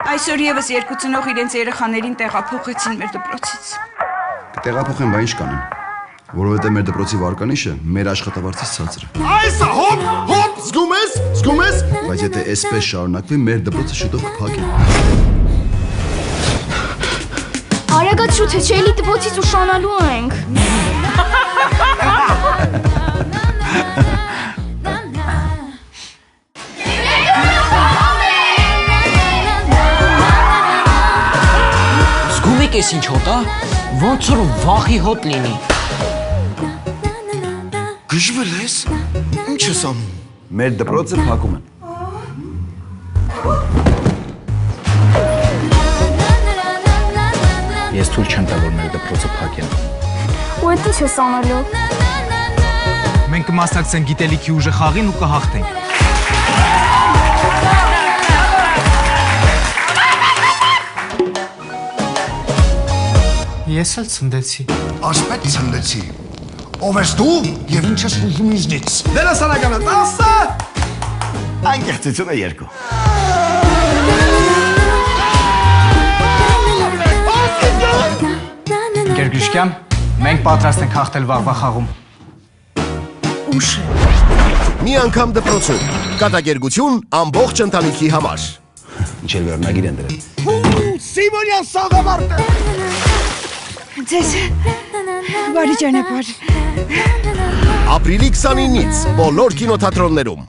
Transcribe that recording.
Այսօր եւս երկու ծնող իրենց երեխաներին տեղափոխեցին մեր դպրոցից։ Կտեղափոխեն, բա ինչ կանեն։ Որովհետեւ մեր դպրոցի վարկանիշը մեր աշխատավարձից ցածր է։ Այսա, հոп, զգում ես։ Բայց եթե այսպես շարունակվի, մեր դպրոցը շուտով կփակի։ Արագած շուտ հեչելի դպրոցից ուշանալու ենք։ Զգում եք ես ինչ հոտ, ոնց որ վախի հոտ լինի։ Գժվել ես։ Ինչ ես անում։ Մեր դպրոցը փակում են։ Ես թույլ չեմ տա, որ մեր դպրոցը փակեն։ Ու այդ ինչ ես անելու։ Մենք կմասնակցենք գիտելիքի ուժը խաղին ու կհաղթենք։ Ես էլ ցնդեցի։ Ասպետ ցնդեցի։ Ով ես դու եւ ինչ ես ուզում ինձնից։ Դերասանականը 10։ Անկեղծությունը 2։ Գերգիշկյան, մենք պատրաստ ենք հաղթել վաղվա խաղում։ Ուշ է։ Մի անգամ դպրոցում կատակերգություն ամբողջ ընտանիքի համար։ Ինչ էլ վերնագիր են դրել։ Սիմոնյան սաղավարտը։ Ձեզ բարի ճանապարհ։ Ապրիլի 29-ից բոլոր կինոթատրոններում։